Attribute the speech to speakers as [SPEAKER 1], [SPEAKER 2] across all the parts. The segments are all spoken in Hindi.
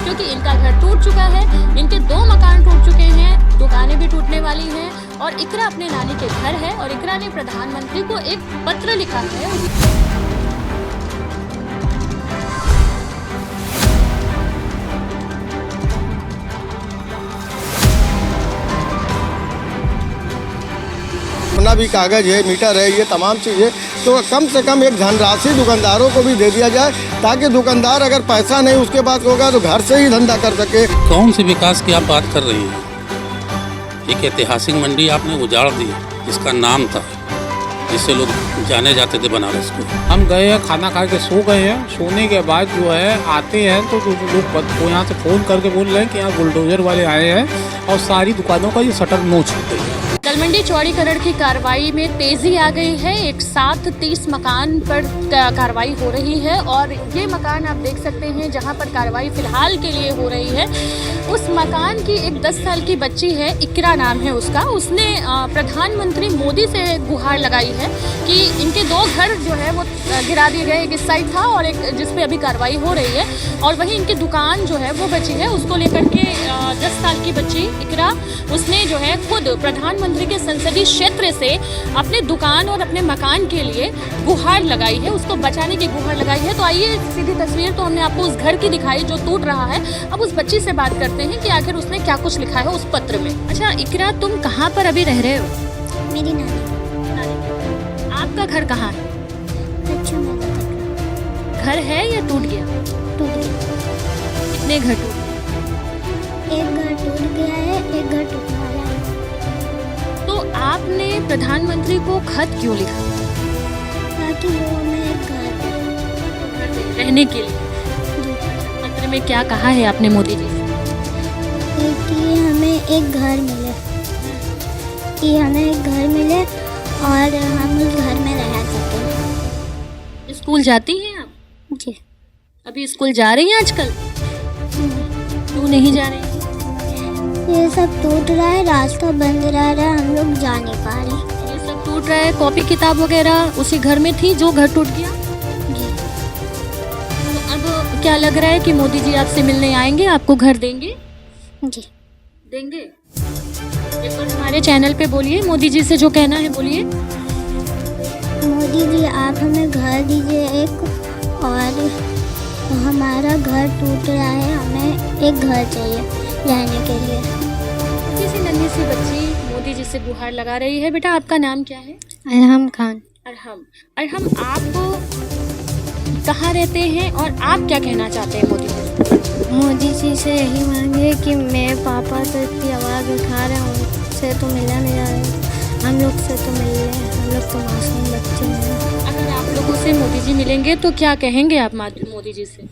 [SPEAKER 1] क्योंकि इनका घर टूट चुका है, इनके 2 मकान टूट चुके हैं, दुकानें भी टूटने वाली हैं और इकरा अपने नानी के घर है और इकरा ने प्रधानमंत्री को एक पत्र लिखा है।
[SPEAKER 2] अपना भी कागज है, मीटर है, ये तमाम चीज़ें, तो कम से कम एक धनराशि दुकानदारों को भी दे दिया जाए ताकि दुकानदार अगर पैसा नहीं उसके पास होगा तो घर से ही धंधा कर सके।
[SPEAKER 3] कौन से विकास की आप बात कर रही हैं? एक ऐतिहासिक मंडी आपने उजाड़ दी जिसका नाम था, जिससे लोग जाने जाते थे बनारस को।
[SPEAKER 4] हम गए हैं, खाना खा के सो गए हैं, सोने के बाद जो है आते हैं तो लोग यहाँ से फ़ोन करके बोल रहे हैं कि यहाँ बुलडोजर वाले आए हैं और सारी दुकानों का ये शटर नोच हो गई है।
[SPEAKER 1] तलमंडी चौड़ीकरण की कार्रवाई में तेजी आ गई है। एक साथ 30 मकान पर कार्रवाई हो रही है और ये मकान आप देख सकते हैं जहां पर कार्रवाई फिलहाल के लिए हो रही है। उस मकान की एक 10 साल की बच्ची है, इकरा नाम है उसका, उसने प्रधानमंत्री मोदी से गुहार लगाई है कि इनके 2 घर जो है वो गिरा दिए गए। एक इस साइड था और एक जिस पे अभी कार्रवाई हो रही है, और वहीं इनकी दुकान जो है वो बची है। उसको लेकर के 10 साल की बच्ची इकरा, उसने जो है खुद प्रधानमंत्री के संसदीय क्षेत्र से अपने दुकान और अपने मकान के लिए गुहार लगाई है, उसको बचाने की गुहार लगाई है। तो आइए, सीधी तस्वीर तो हमने आपको उस घर की दिखाई जो टूट रहा है। अब उस बच्ची से बात करते हैं कि आखिर उसने क्या कुछ लिखा है उस पत्र में। अच्छा इकरा, तुम कहाँ पर अभी रह रहे हो?
[SPEAKER 5] मेरी नानी।
[SPEAKER 1] आपका घर कहाँ है? घर है या टूट गया?
[SPEAKER 5] टूट गया।
[SPEAKER 1] कितने घर टूट?
[SPEAKER 5] एक घर टूट गया है, एक घर टूटने वाला है।
[SPEAKER 1] तो आपने प्रधानमंत्री को खत क्यों लिखा?
[SPEAKER 5] ताकि वो हमें एक घर
[SPEAKER 1] रहने के लिए। पत्र में क्या कहा है आपने मोदी जी से?
[SPEAKER 5] कि हमें एक घर मिले, कि हमें एक घर मिले और हम उस घर में रह सकें।
[SPEAKER 1] स्कूल जाती हैं आप?
[SPEAKER 5] जी।
[SPEAKER 1] अभी स्कूल जा रही हैं आजकल? क्यों नहीं जा रही?
[SPEAKER 5] ये सब टूट रहा है, रास्ता बंद रह रहा है, हम लोग जा नहीं पा रहे।
[SPEAKER 1] ये सब टूट रहा है, कॉपी किताब वगैरह उसी घर में थी जो घर टूट गया?
[SPEAKER 5] जी।
[SPEAKER 1] तो अब क्या लग रहा है कि मोदी जी आपसे मिलने आएंगे, आपको घर देंगे?
[SPEAKER 5] जी
[SPEAKER 1] देंगे। एक बार हमारे चैनल पे बोलिए, मोदी जी से जो कहना है बोलिए।
[SPEAKER 5] मोदी जी, आप हमें घर दीजिए एक, और हमारा घर टूट रहा है, हमें एक घर चाहिए रहने के लिए।
[SPEAKER 1] किसी नन्ही सी बच्ची मोदी जी से गुहार लगा रही है। बेटा, आपका नाम क्या है?
[SPEAKER 5] अरहम खान।
[SPEAKER 1] अरहम, आप कहाँ रहते हैं और आप क्या कहना चाहते हैं मोदी जी?
[SPEAKER 5] मोदी जी से यही मांगे कि मेरे पापा तो इतनी आवाज़ उठा रहे हैं, उनसे तो मिला नहीं जा रहे, हम लोग से तो मिल रहे हैं, हम लोग तो मासूम बच्चे हैं।
[SPEAKER 1] अगर आप लोगों से मोदी जी मिलेंगे तो क्या कहेंगे आप मोदी जी से?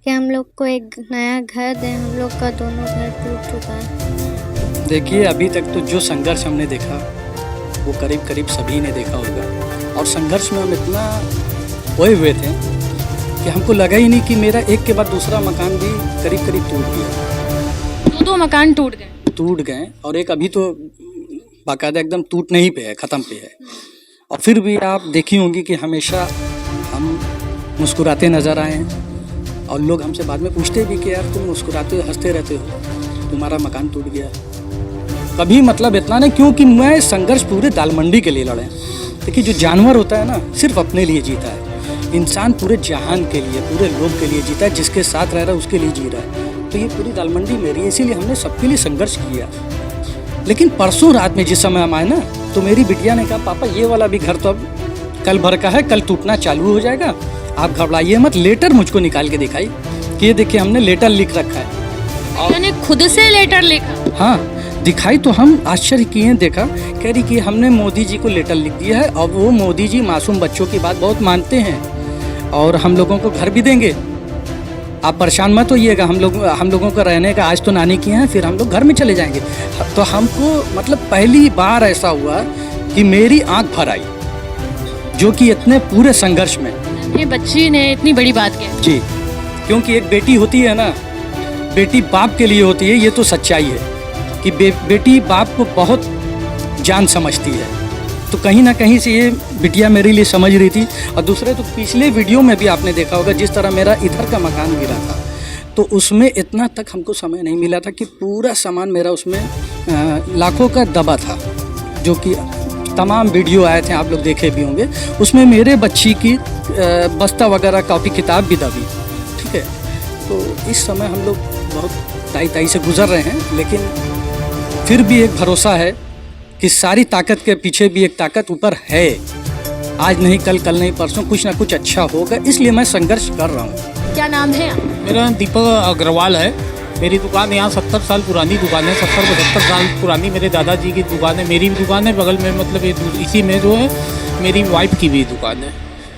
[SPEAKER 5] कि हम लोग को एक नया घर दें, हम लोग का दोनों घर टूट चुका है।
[SPEAKER 6] देखिए, अभी तक तो जो संघर्ष हमने देखा वो करीब करीब सभी ने देखा होगा, और संघर्ष में हम इतना खोए हुए थे कि हमको लगा ही नहीं कि मेरा एक के बाद दूसरा मकान भी करीब करीब टूट गया।
[SPEAKER 1] 2 मकान टूट गए,
[SPEAKER 6] और एक अभी तो बाकायदा एकदम टूटने ही पे है, ख़त्म पे है। और फिर भी आप देखी होंगी कि हमेशा हम मुस्कुराते नज़र आए हैं, और लोग हमसे बाद में पूछते भी कि यार तुम मुस्कुराते हो, हंसते रहते हो, तुम्हारा मकान टूट गया। कभी मतलब इतना नहीं, क्योंकि मैं संघर्ष पूरे दालमंडी के लिए लड़े। देखिए, जो जानवर होता है ना, सिर्फ अपने लिए जीता है। इंसान पूरे जहान के लिए, पूरे लोग के लिए जीता है, जिसके साथ रह रहा है उसके लिए जी रहा है। तो ये पूरी दालमंडी मेरी है, इसीलिए हमने सबके लिए संघर्ष किया। लेकिन परसों रात में जिस समय हम आए ना, तो मेरी बिटिया ने कहा, पापा ये वाला भी घर तो अब कल भर का है, कल टूटना चालू हो जाएगा, आप घबराइए मत। लेटर मुझको निकाल के दिखाई कि ये देखिए हमने लेटर लिख रखा है।
[SPEAKER 1] मैंने खुद से लेटर लिखा?
[SPEAKER 6] हाँ, दिखाई तो हम आश्चर्य किए, देखा, कह रही कि हमने मोदी जी को लेटर लिख दिया है, और वो मोदी जी मासूम बच्चों की बात बहुत मानते हैं और हम लोगों को घर भी देंगे, आप परेशान मत होइएगा, हम लोगों को रहने का आज तो नानी किए हैं, फिर हम लोग घर में चले जाएंगे। तो हमको मतलब पहली बार ऐसा हुआ कि मेरी आंख भर आई, जो कि इतने पूरे संघर्ष में
[SPEAKER 1] ये बच्ची ने इतनी बड़ी बात कही।
[SPEAKER 6] जी, क्योंकि एक बेटी होती है ना, बेटी बाप के लिए होती है, ये तो सच्चाई है कि बेटी बाप को बहुत जान समझती है। तो कहीं ना कहीं से ये बिटिया मेरे लिए समझ रही थी। और दूसरे तो पिछले वीडियो में भी आपने देखा होगा, जिस तरह मेरा इधर का मकान गिरा था, तो उसमें इतना तक हमको समय नहीं मिला था कि पूरा सामान मेरा उसमें लाखों का दबा था, जो कि तमाम वीडियो आए थे, आप लोग देखे भी होंगे। उसमें मेरे बच्ची की बस्ता वगैरह कॉपी किताब भी दबी, ठीक है। तो इस समय हम लोग बहुत ताई से गुजर रहे हैं, लेकिन फिर भी एक भरोसा है कि सारी ताकत के पीछे भी एक ताकत ऊपर है। आज नहीं कल, कल नहीं परसों कुछ ना कुछ अच्छा होगा, इसलिए मैं संघर्ष कर रहा हूँ।
[SPEAKER 1] क्या नाम है?
[SPEAKER 4] मेरा नाम दीपक अग्रवाल है। मेरी दुकान यहाँ 70 साल पुरानी दुकान है, 70 साल पुरानी मेरे दादाजी की दुकान है, मेरी भी दुकान है बगल में, मतलब इसी में जो है मेरी वाइफ की भी दुकान है,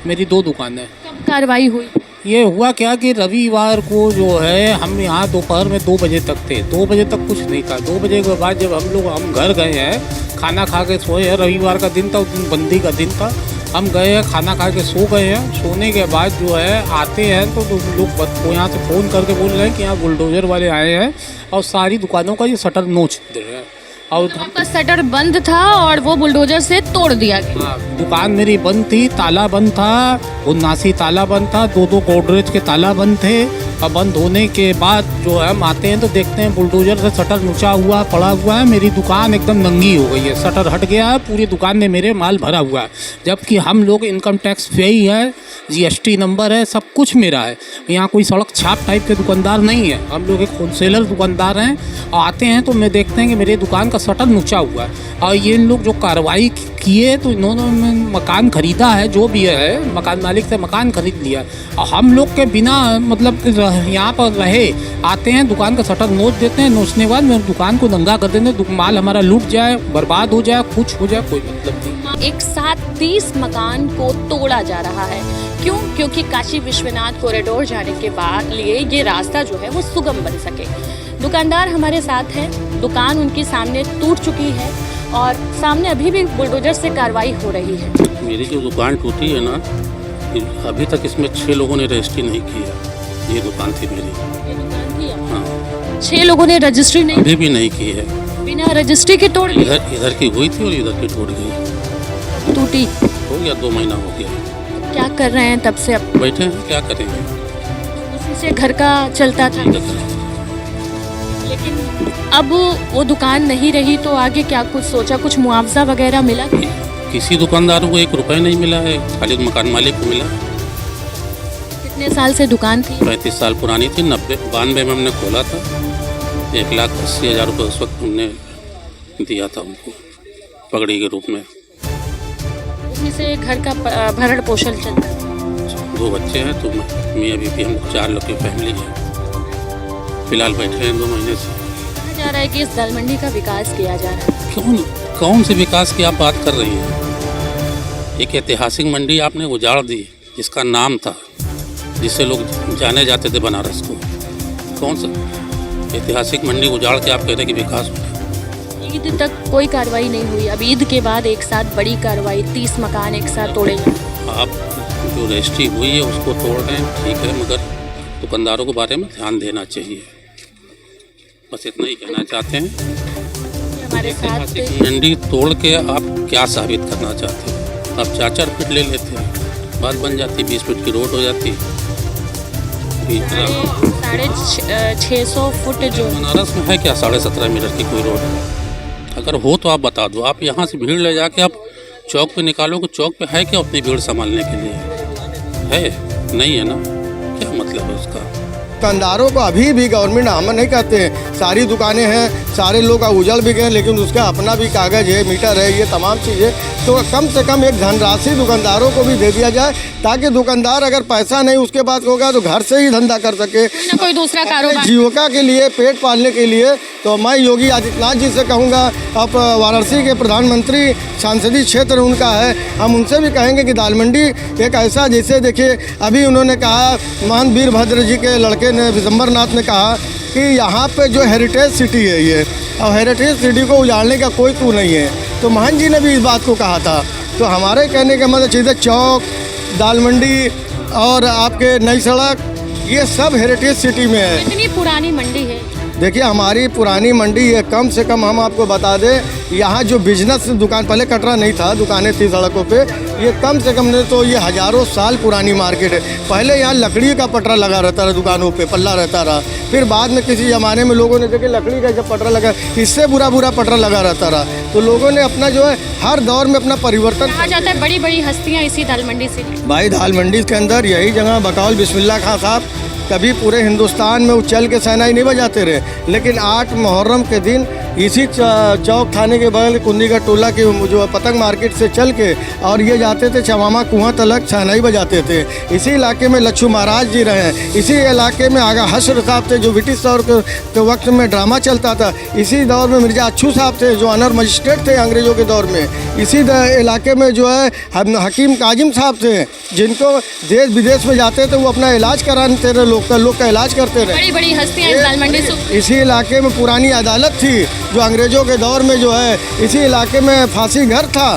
[SPEAKER 4] मेरी 2 दुकान है।
[SPEAKER 1] कब कार्रवाई हुई?
[SPEAKER 4] ये हुआ क्या कि रविवार को जो है हम यहाँ दोपहर में 2 बजे तक थे, 2 बजे तक कुछ नहीं था। 2 बजे के बाद जब हम घर गए हैं, खाना खा के सोए हैं, रविवार का दिन था, उस दिन बंदी का दिन था, हम गए हैं खाना खा के सो गए हैं। सोने के बाद जो है आते हैं तो लोग यहाँ से फ़ोन करके बोल रहे हैं कि यहाँ बुलडोज़र वाले आए हैं और सारी दुकानों का ये शटर नोच दे रहे हैं। और
[SPEAKER 1] आपका शटर बंद था और वो बुलडोजर से तोड़ दिया गया।
[SPEAKER 4] हाँ, दुकान मेरी बंद थी, ताला बंद था, 79 ताला बंद था, 2 गोदरेज के ताला बंद थे। और बंद होने के बाद जो है हम आते हैं तो देखते हैं बुलडोजर से शटर नुचा हुआ पड़ा हुआ है। मेरी दुकान एकदम नंगी हो गई है, शटर हट गया है, पूरी दुकान में मेरे माल भरा हुआ है। जबकि हम लोग इनकम टैक्स पेई है, GST नंबर है, सब कुछ मेरा है। यहाँ कोई सड़क छाप टाइप के दुकानदार नहीं है, हम लोग एक होलसेलर दुकानदार हैं। और आते हैं तो मैं देखते हैं कि मेरे दुकान का शटर नुचा हुआ है। और ये लोग जो कार्रवाई किए तो इन्होंने मकान खरीदा है, जो भी है मकान मालिक से मकान खरीद लिया। और हम लोग के बिना मतलब यहाँ पर रहे आते हैं, दुकान का शटर नोच देते हैं, नोचने के बाद मेरी दुकान को नंगा कर देते हैं, माल हमारा लूट जाए, बर्बाद हो जाए, कुछ हो जाए, कोई मतलब नहीं।
[SPEAKER 1] एक साथ 30 मकान को तोड़ा जा रहा है। क्यों? क्योंकि काशी विश्वनाथ कॉरिडोर जाने के बाद लिए ये रास्ता जो है वो सुगम बन सके। दुकानदार हमारे साथ हैं, दुकान उनके सामने टूट चुकी है और सामने अभी भी बुलडोजर से कार्रवाई हो रही है।
[SPEAKER 3] मेरी जो दुकान टूटी है ना, अभी तक इसमें 6 लोगों ने रजिस्ट्री नहीं की है। ये दुकान थी मेरी।
[SPEAKER 1] ये दुकान थी आपकी?
[SPEAKER 3] हाँ,
[SPEAKER 1] 6 लोगों ने रजिस्ट्री नहीं,
[SPEAKER 3] अभी भी नहीं की है।
[SPEAKER 1] बिना रजिस्ट्री के तोड़ दी?
[SPEAKER 3] इधर की हुई थी और इधर की टूट गई।
[SPEAKER 1] टूटी
[SPEAKER 3] हो गया 2 महीना हो गया।
[SPEAKER 1] क्या कर रहे हैं तब से? अब
[SPEAKER 3] बैठे हैं, क्या करेंगे।
[SPEAKER 1] उसी से घर का चलता था, लेकिन अब वो दुकान नहीं रही तो आगे क्या कुछ सोचा? कुछ मुआवजा वगैरह मिला?
[SPEAKER 3] किसी दुकानदार को 1 रुपया नहीं मिला है, खाली मकान मालिक को मिला।
[SPEAKER 1] कितने साल से दुकान थी?
[SPEAKER 3] 35 साल पुरानी थी। 92 में हमने खोला था। 1,80,000 रुपये उस वक्त हमने दिया था उनको पगड़ी के रूप में।
[SPEAKER 1] उसी से घर का भरण पोषण चलता है।
[SPEAKER 3] 2 बच्चे हैं, तो मियाँ बीवी हम 4 लोग की फैमिली है। फिलहाल बैठे हैं 2 महीने से।
[SPEAKER 1] कहा जा रहा है कि इस दाल मंडी का विकास किया जा रहा है।
[SPEAKER 3] कौन से विकास की आप बात कर रही हैं? एक ऐतिहासिक मंडी आपने उजाड़ दी, जिसका नाम था, जिससे लोग जाने जाते थे बनारस को। कौन सा ऐतिहासिक मंडी उजाड़ के आप कह रहे हैं कि विकास हो?
[SPEAKER 1] ईद तक कोई कार्रवाई नहीं हुई, अब ईद के बाद एक साथ बड़ी कार्रवाई, 30 मकान एक साथ तोड़े।
[SPEAKER 3] आप जो रजिस्ट्री हुई है उसको तोड़ रहे हैं, ठीक है, मगर दुकानदारों के बारे में ध्यान देना चाहिए। बस इतना ही कहना चाहते हैं।
[SPEAKER 1] हमारे साथ
[SPEAKER 3] मंडी तोड़ के आप क्या साबित करना चाहते हैं? आप 4-4 फीट ले लेते हैं, बात बन जाती, 20 फीट की रोड हो जाती।
[SPEAKER 1] 650 फुट जो
[SPEAKER 3] बनारस में है क्या 17.5 मीटर की कोई रोड? अगर हो तो आप बता दो। आप यहाँ से भीड़ ले जाके आप चौक पे निकालो कि चौक पे है क्या उतनी भीड़ संभालने के लिए? है नहीं है ना, क्या मतलब है उसका?
[SPEAKER 2] दुकानदारों को अभी भी गवर्नमेंट अमन नहीं कहते हैं। सारी दुकानें हैं, सारे लोग उजड़ भी गए, लेकिन उसका अपना भी कागज़ है, मीटर है, ये तमाम चीज़ें। तो कम से कम एक धनराशि दुकानदारों को भी दे दिया जाए, ताकि दुकानदार अगर पैसा नहीं उसके पास होगा तो घर से ही धंधा कर सके,
[SPEAKER 1] कोई दूसरा कारोबार,
[SPEAKER 2] जीविका के लिए, पेट पालने के लिए। तो मैं योगी आदित्यनाथ जी से कहूँगा, अब वाराणसी के प्रधानमंत्री संसदीय क्षेत्र उनका है, हम उनसे भी कहेंगे कि दाल मंडी एक ऐसा, जैसे देखिए अभी उन्होंने कहा, महंत वीरभद्र जी के लड़के ने, विशंबरनाथ ने कहा कि यहाँ पे जो हेरिटेज सिटी है ये, और हेरिटेज सिटी को उजाड़ने का कोई तू नहीं है। तो महंत जी ने भी इस बात को कहा था। तो हमारे कहने का मतलब चीज़ें, चौक, दाल मंडी और आपके नई सड़क, ये सब हेरिटेज सिटी में है।
[SPEAKER 1] इतनी पुरानी मंडी है,
[SPEAKER 2] देखिए हमारी पुरानी मंडी है, कम से कम हम आपको बता दें, यहाँ जो बिजनेस दुकान, पहले कटरा नहीं था, दुकानें थी सड़कों पे, ये कम से कम नहीं तो ये हज़ारों साल पुरानी मार्केट है। पहले यहाँ लकड़ी का पटरा लगा रहता रहा, दुकानों पे पल्ला रहता रहा, फिर बाद में किसी ज़माने में लोगों ने देखे लकड़ी का जब पटरा लगा, इससे बुरा पटरा लगा रहता रहा, तो लोगों ने अपना जो है हर दौर में अपना परिवर्तन।
[SPEAKER 1] कहा जाता है बड़ी बड़ी हस्तियाँ इसी दाल मंडी से।
[SPEAKER 2] भाई दाल मंडी के अंदर यही जगह बकौल बिस्मिल्लाह खां साहब कभी पूरे हिंदुस्तान में उछल के शहनाई नहीं बजाते रहे, लेकिन 8 मुहर्रम के दिन इसी चौक थाने के बगल कुंदी का टोला के जो पतंग मार्केट से चल के और ये जाते थे चमामा कुआं तलक शहनाई बजाते थे। इसी इलाके में लच्छू महाराज जी रहे हैं, इसी इलाके में आगा हश्र साहब थे जो ब्रिटिश दौर के वक्त में ड्रामा चलता था, इसी दौर में मिर्जा अच्छू साहब थे जो ऑनर मजिस्ट्रेट थे अंग्रेज़ों के दौर में, इसी इलाके में जो है हकीम काजिम साहब थे जिनको देश विदेश में जाते थे वो अपना इलाज कराते रहे, लोग का इलाज करते रहे।
[SPEAKER 1] बड़ी बड़ी हस्तियाँ इस दाल मंडी से।
[SPEAKER 2] इसी इलाके में पुरानी अदालत थी जो अंग्रेज़ों के दौर में जो है, इसी इलाके में फांसी घर था,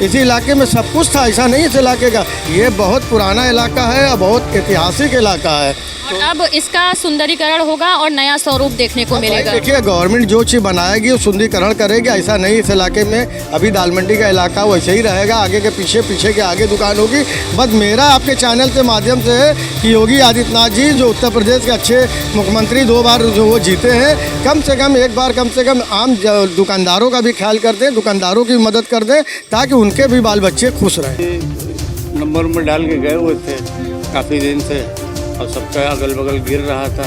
[SPEAKER 2] इसी इलाके में सब कुछ था, ऐसा नहीं इस इलाके का, ये बहुत पुराना इलाका है और बहुत ऐतिहासिक इलाका है।
[SPEAKER 1] और अब इसका सुंदरीकरण होगा और नया स्वरूप देखने को मिलेगा।
[SPEAKER 2] देखिए गवर्नमेंट जो चीज़ बनाएगी वो सुंदरीकरण करेगी, ऐसा नहीं इस इलाके में अभी दाल मंडी का इलाका वैसे ही रहेगा, आगे के पीछे के आगे दुकान होगी। बस मेरा आपके चैनल के माध्यम से है कि योगी आदित्यनाथ जी जो उत्तर प्रदेश के अच्छे मुख्यमंत्री 2 बार जो वो जीते हैं, कम से कम एक बार कम से कम आम दुकानदारों का भी ख्याल कर दें, दुकानदारों की मदद कर दें ताकि उनके भी बाल बच्चे खुश रहें।
[SPEAKER 7] नंबर में डाल के गए हुए थे काफ़ी दिन से और सबका अगल बगल गिर रहा था,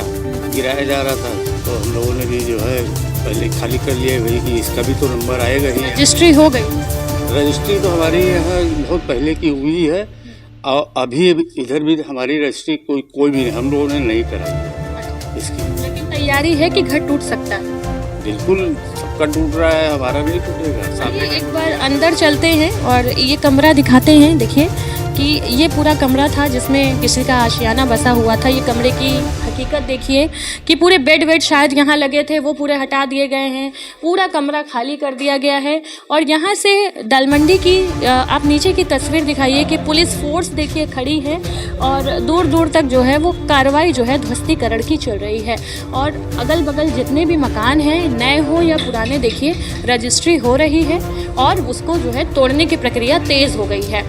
[SPEAKER 7] गिराया जा रहा था, तो हम लोगों ने भी जो है पहले खाली कर लिया भाई कि इसका भी तो नंबर आएगा ही।
[SPEAKER 1] रजिस्ट्री हो गई?
[SPEAKER 7] रजिस्ट्री तो हमारी यहाँ बहुत पहले की हुई है और अभी इधर भी हमारी रजिस्ट्री कोई भी नहीं, हम लोगों ने नहीं कराई इसकी।
[SPEAKER 1] लेकिन तैयारी है कि घर टूट सकता है?
[SPEAKER 7] बिल्कुल सबका टूट रहा है, हमारा नहीं टूटेगा। सामने
[SPEAKER 1] एक बार अंदर चलते हैं और ये कमरा दिखाते हैं। देखिए कि ये पूरा कमरा था जिसमें किसी का आशियाना बसा हुआ था। ये कमरे की हकीकत देखिए कि पूरे बेड शायद यहाँ लगे थे, वो पूरे हटा दिए गए हैं, पूरा कमरा खाली कर दिया गया है। और यहाँ से दाल मंडी की आप नीचे की तस्वीर दिखाइए कि पुलिस फोर्स देखिए खड़ी है और दूर दूर तक जो है वो कार्रवाई जो है ध्वस्तीकरण की चल रही है। और अगल बगल जितने भी मकान हैं, नए हो या पुराने, देखिए रजिस्ट्री हो रही है और उसको जो है तोड़ने की प्रक्रिया तेज़ हो गई है।